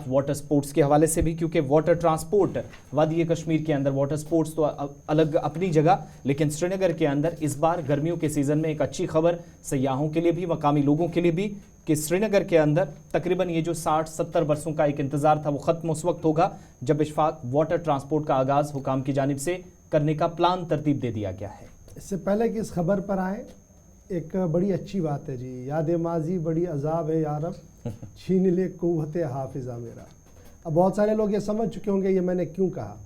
Water sports के हवाले से भी, क्योंकि वाटर ट्रांसपोर्ट वादी कश्मीर के अंदर वाटर स्पोर्ट्स तो अलग अपनी जगह, लेकिन श्रीनगर के अंदर इस बार गर्मियों के सीज़न में एक अच्छी खबर सयाहों के लिए भी, मकामी लोगों के लिए भी, कि श्रीनगर के अंदर तकरीबन ये जो 60-70 बरसों का एक इंतज़ार था वो ख़त्म उस वक्त होगा जब इशफाक वाटर ट्रांसपोर्ट का आगाज़ हुकाम की जानिब से करने का प्लान तरतीब दे दिया गया है। इससे पहले कि इस खबर पर आए, एक बड़ी अच्छी बात है जी, याद माजी बड़ी अजाब है यारब, छीन ले कुव्वत हाफिज़ा मेरा। अब बहुत सारे लोग ये समझ चुके होंगे ये मैंने क्यों कहा।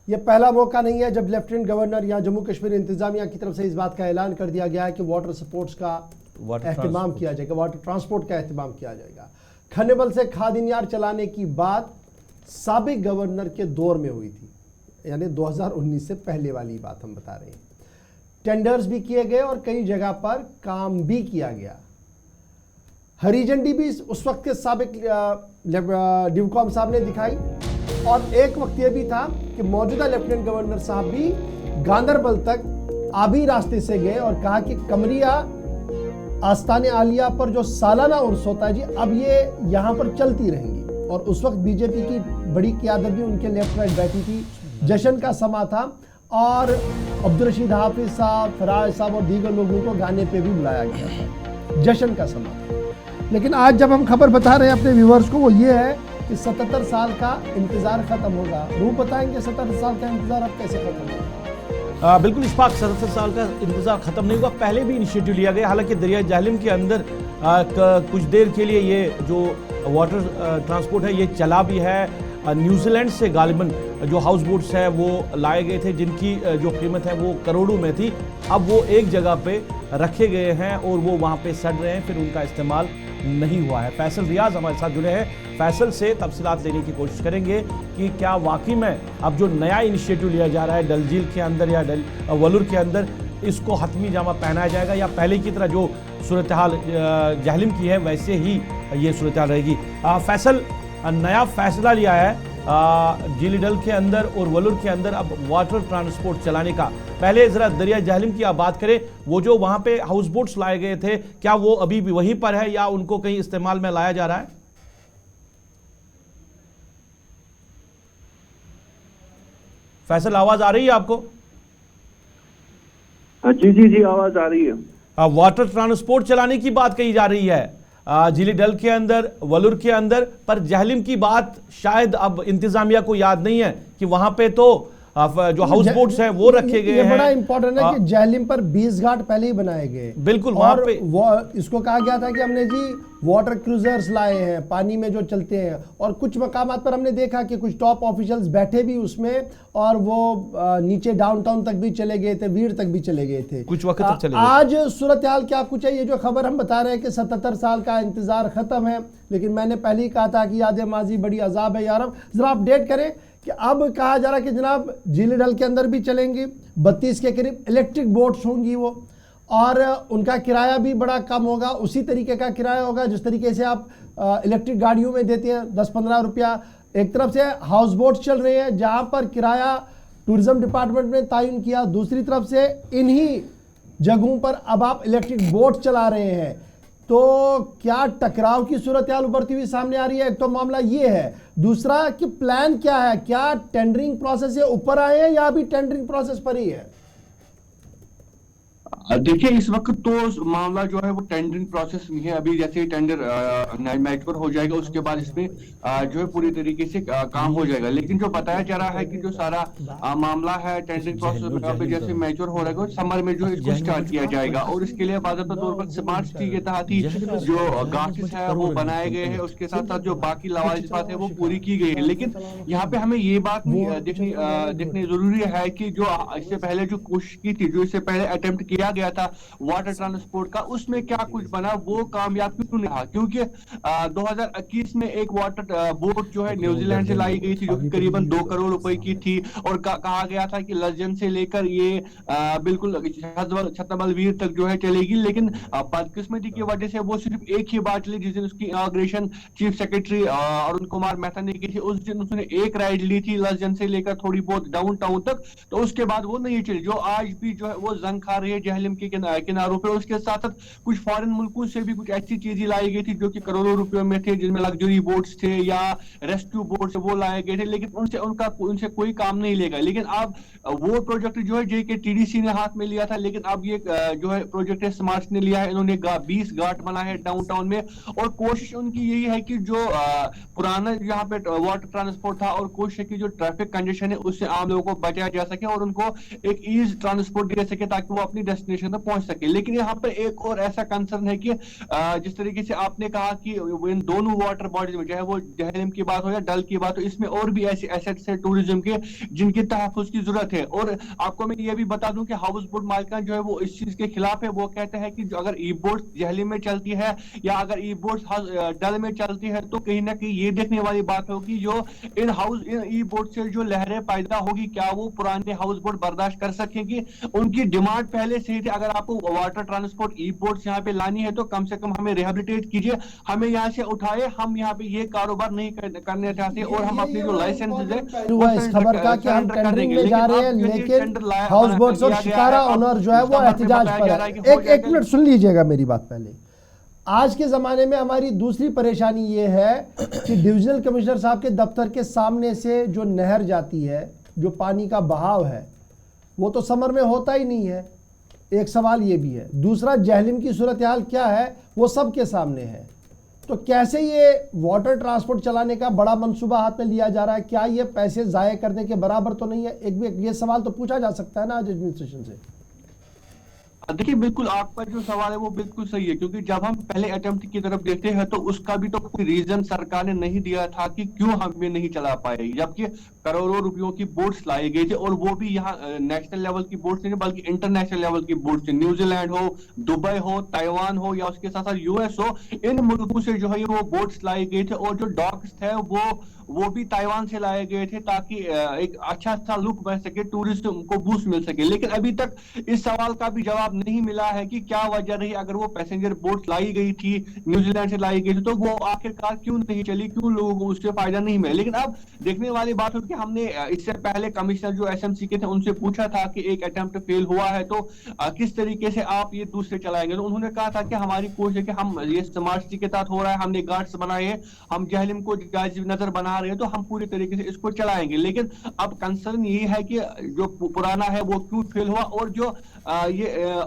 यह पहला मौका नहीं है जब लेफ्टिनेंट गवर्नर या जम्मू कश्मीर इंतजामिया की तरफ से इस बात का ऐलान कर दिया गया है कि वाटर स्पोर्ट्स का एहतमाम किया जाएगा, वाटर ट्रांसपोर्ट का एहतमाम किया जाएगा। खन्नेबल से खादिनियार चलाने की बात साबिक गवर्नर के दौर में हुई थी, यानी 2019 से पहले वाली बात हम बता रहे हैं। टेंडर्स भी किए गए और कई जगह पर काम भी किया गया। हरी झंडी भी उस वक्त के साबिक डिवकॉम साहब ने दिखाई, और एक वक्त यह भी था कि मौजूदा लेफ्टिनेंट गवर्नर साहब भी गांदरबल तक आबी रास्ते से गए और कहा कि कमरिया आस्ताने आलिया पर जो सालाना उर्स होता है जी, अब ये यहाँ पर चलती रहेंगी। और उस वक्त बीजेपी की बड़ी क़यादत भी उनके लेफ्ट राइट बैठी थी। जश्न का समा था और अब्दुल रशीद हाफिज साहब, फराज साहब और दीगर लोगों को गाने पे भी बुलाया गया था। जश्न का समा था। लेकिन आज जब हम खबर बता रहे हैं अपने व्यूवर्स को, वो ये है कि 77 साल का इंतज़ार ख़त्म होगा। रूप बताएंगे 77 साल का इंतज़ार अब कैसे ख़त्म होगा? बिल्कुल इशफाक, 77 साल का इंतज़ार ख़त्म नहीं हुआ, पहले भी इनिशिएटिव लिया गया। हालांकि दरिया जाहलिम के अंदर कुछ देर के लिए ये जो वाटर ट्रांसपोर्ट है ये चला भी है। न्यूजीलैंड से गालिबन जो हाउस बोट्स है वो लाए गए थे, जिनकी जो कीमत है वो करोड़ों में थी। अब वो एक जगह पे रखे गए हैं और वो वहाँ पे सड़ रहे हैं, फिर उनका इस्तेमाल नहीं हुआ है। फैसल रियाज हमारे साथ जुड़े हैं, फैसल से तफसीलात लेने की कोशिश करेंगे कि क्या वाकई में अब जो नया इनिशिएटिव लिया जा रहा है डल झील के अंदर या वलूर के अंदर, इसको हतमी जामा पहनाया जाएगा, या पहले की तरह जो सूरत हाल जाहलिम की है वैसे ही ये सूरत हाल रहेगी। फैसल, नया फैसला लिया है झीली डल के अंदर और वलूर के अंदर अब वाटर ट्रांसपोर्ट चलाने का। पहले जरा दरिया जाहलिम की आप बात करें, वो जो वहां पे हाउस बोट्स लाए गए थे, क्या वो अभी भी वहीं पर है या उनको कहीं इस्तेमाल में लाया जा रहा है? फैसल, आवाज आ रही है आपको? जी जी जी, आवाज आ रही है। वाटर ट्रांसपोर्ट चलाने की बात कही जा रही है झीली डल के अंदर, वलूर के अंदर, पर जाहलिम की बात शायद अब इंतजामिया को याद नहीं है कि वहां पे तो जो हाउस बोट्स हैं वो रखे गए हैं। बड़ा इंपॉर्टेंट है कि जाहलिम पर 20 घाट पहले ही बनाए गए। बिल्कुल, वहां पे इसको कहा गया था कि हमने जी वाटर क्रूजर्स लाए हैं, पानी में जो चलते हैं, और कुछ मकामात पर हमने देखा कि कुछ टॉप ऑफिशियल्स बैठे भी उसमें, और वो नीचे डाउनटाउन तक भी चले गए थे, वीर तक भी चले गए थे, कुछ वक्त तक चले गए। आज सूरत हाल क्या कुछ है? ये जो खबर हम बता रहे हैं कि 77 साल का इंतजार खत्म है, लेकिन मैंने पहले ही कहा था कि याद माजी बड़ी अजाब है यारब। जरा अपडेट करें कि अब कहा जा रहा है कि जनाब झीली डल के अंदर भी चलेंगी, 32 के करीब इलेक्ट्रिक बोट्स होंगी वो, और उनका किराया भी बड़ा कम होगा। उसी तरीके का किराया होगा जिस तरीके से आप इलेक्ट्रिक गाड़ियों में देते हैं, 10-15 रुपया। एक तरफ से हाउस बोट्स चल रहे हैं जहां पर किराया टूरिज्म डिपार्टमेंट ने तयन किया, दूसरी तरफ से इन्हीं जगहों पर अब आप इलेक्ट्रिक बोट चला रहे हैं। तो क्या टकराव की सूरत हाल उभरती हुई सामने आ रही है? एक तो मामला ये है, दूसरा कि प्लान क्या है? क्या टेंडरिंग प्रोसेस से ऊपर आए हैं या अभी टेंडरिंग प्रोसेस पर ही है? देखिए, इस वक्त तो मामला जो है वो टेंडरिंग प्रोसेस में है। अभी जैसे टेंडर मैच्योर हो जाएगा उसके बाद इसमें जो है पूरी तरीके से काम हो जाएगा। लेकिन जो बताया जा रहा है कि जो सारा मामला है टेंडरिंग प्रोसेस में अभी जैसे मैच्योर हो रहेगा, समर में जो है इसको स्टार्ट किया जाएगा, और इसके लिए बाकायदा तौर पर स्मार्ट सिटी के तहत ही जो घाट्स है वो बनाए गए हैं, उसके साथ साथ जो बाकी लवाजिमात है वो पूरी की गई है। लेकिन यहाँ पे हमें ये बात देखनी जरूरी है कि जो इससे पहले जो कोशिश की थी, जो इससे पहले अटेम्प्ट किया गया था वाटर ट्रांसपोर्ट का, उसमें क्या कुछ बना, वो कामयाब क्यों नहीं रहा? क्योंकि 2021 में एक वाटर बोट जो है न्यूजीलैंड से लाई गई थी, जो कि करीबन 2 करोड़ रुपए की थी, और कहा गया था कि लजन से लेकर ये बिल्कुल छतरबल वीर तक जो है चलेगी। लेकिन बदकिस्मती की वजह से वो सिर्फ एक ही बार चली, जिस दिन उसकी inauguration chief secretary Arun Kumar Mehta ने की थी। उस दिन उसने एक राइड ली थी लजन से लेकर थोड़ी बहुत डाउन टाउन तक, तो उसके बाद वो नहीं चली, जो आज भी जो है वो जंग खा रही है जहलम के किनारों पे। उसके साथ साथ कुछ फॉरेन मुल्कों से भी कुछ ऐसी चीजें लाई गई थी जो कि करोड़ों रुपयों में थे, जिनमें लग्जरी बोट्स थे या रेस्क्यू बोट्स वो लाए गए थे, लेकिन उनसे कोई काम नहीं लेगा। लेकिन अब वो प्रोजेक्ट जो है JKTDC ने हाथ में लिया था, लेकिन अब ये जो है प्रोजेक्ट है स्मार्ट ने लिया है। इन्होंने 20 घाट बनाए हैं डाउनटाउन में, और कोशिश उनकी यही है कि जो पुराना यहाँ पे वाटर ट्रांसपोर्ट था, और कोशिश है कि जो ट्रैफिक कंजेशन है उससे आम लोगों को बचाया जा सके और उनको एक ईज ट्रांसपोर्ट दे सके ताकि वो अपनी डेस्टिनेशन तक पहुंच सके। लेकिन यहाँ पर एक और ऐसा कंसर्न है कि जिस तरीके से आपने कहा कि इन दोनों वाटर बॉडीज में, चाहे वो जहलम की बात हो या डल की बात हो, इसमें और भी ऐसे एसेट्स है टूरिज्म के जिनके तहफ्फुज की जरूरत है। और आपको मैं ये भी बता दूं कि हाउस बोट मालिकान जो है वो इस चीज के खिलाफ है। वो कहते हैं कि जो अगर ई बोट जहलम में चलती है या अगर ई बोट डल में चलती है, तो कहीं ना कहीं ये देखने वाली बात होगी जो इन ई बोट से जो लहरें पैदा होगी, क्या वो पुराने हाउस बोट बर्दाश्त कर सकेंगी। उनकी डिमांड पहले से ही थी, अगर आपको वाटर ट्रांसपोर्ट ई बोट्स यहाँ पे लानी है तो कम से कम हमें रिहेबिलिटेट कीजिए, हमें यहाँ से उठाए, हम यहाँ पे ये कारोबार नहीं करने चाहते, और हम अपनी जो लाइसेंस है हुआ इस खबर का कि हम टेंडरिंग में जा रहे हैं, लेकिन हाउस बोट्स और शिकारा ओनर जो है वो एहतजाज पर है। एक मिनट सुन लीजिएगा मेरी बात पहले। आज के ज़माने में हमारी दूसरी परेशानी ये है कि डिविजनल कमिश्नर साहब के दफ्तर के सामने से जो नहर जाती है, जो पानी का बहाव है, वो तो समर में होता ही नहीं है। एक सवाल ये भी है। दूसरा, जहलम की सूरत हाल क्या है वो सबके सामने है। तो कैसे ये वाटर ट्रांसपोर्ट चलाने का बड़ा मंसूबा हाथ में लिया जा रहा है? क्या ये पैसे ज़ाय करने के बराबर तो नहीं है? एक ये सवाल तो पूछा जा सकता है ना आज एडमिनिस्ट्रेशन से। देखिए, बिल्कुल आपका जो सवाल है वो बिल्कुल सही है, क्योंकि जब हम पहले अटेम्प्ट की तरफ देखते हैं तो उसका भी तो कोई रीजन सरकार ने नहीं दिया था कि क्यों हम ये नहीं चला पाए, जबकि करोड़ों रुपयों की बोट्स लाई गई थी, और वो भी यहाँ नेशनल लेवल की बोट्स नहीं बल्कि इंटरनेशनल लेवल की बोट्स थी। न्यूजीलैंड हो, दुबई हो, ताइवान हो, या उसके साथ साथ US हो, इन मुल्कों से जो है वो बोट्स लाई गई थे, और जो डॉक्स थे वो भी ताइवान से लाए गए थे ताकि एक अच्छा सा लुक बन सके, टूरिज्म को बूस्ट मिल सके। लेकिन अभी तक इस सवाल का भी जवाब नहीं मिला है कि क्या वजह रही, अगर वो पैसेंजर बोट लाई गई थी, न्यूजीलैंड से लाई गई थी, तो वो आखिरकार क्यों नहीं चली, क्यों लोगों को उससे फायदा नहीं मिला। लेकिन अब देखने वाली बात है कि हमने इससे पहले कमिश्नर जो SMC के थे उनसे पूछा था कि एक अटेम्प्ट फेल हुआ है तो किस तरीके से आप ये दूसरे चलाएंगे, तो उन्होंने कहा था कि हमारी कोशिश है कि हम ये स्मार्ट सिटी के तहत हो रहा है, हमने गार्ड्स बनाए हैं, हम जहलम को नजर बना रहे हैं, तो हम पूरी तरीके से इसको चलाएंगे। लेकिन अब कंसर्न यही है कि जो पुराना है वो क्यों फेल हुआ,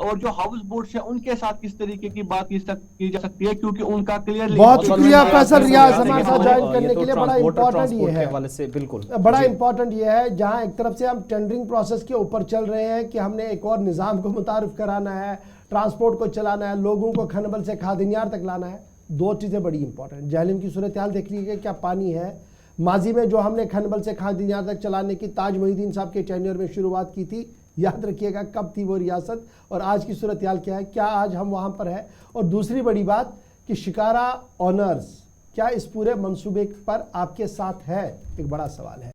और जो हाउस बोट्स है उनके साथ किस तरीके की बात की जा सकती है, क्योंकि उनका क्लियर। बहुत शुक्रिया फैसल रियाज हमारे साथ ज्वाइन करने के लिए। बड़ा इंपॉर्टेंट ये है, बिल्कुल बड़ा इंपॉर्टेंट ये है, जहां एक तरफ से हम टेंडरिंग प्रोसेस के ऊपर चल रहे हैं कि हमने एक और निज़ाम को मुतारिफ कराना है, ट्रांसपोर्ट को चलाना है, लोगों को खनबल से खादिनियार तक लाना है। दो चीज़ें बड़ी इंपॉर्टेंट। जहलम की सूरत हाल देख लीजिए, क्या पानी है। माजी में जो हमने खनबल से खादिनियार तक चलाने की ताज मोहिद्दीन साहब के टेन्योर में शुरुआत की थी, याद रखिएगा कब थी वो रियासत, और आज की सूरत हाल क्या है, क्या आज हम वहाँ पर है। और दूसरी बड़ी बात कि शिकारा ऑनर्स क्या इस पूरे मंसूबे पर आपके साथ है, एक बड़ा सवाल है।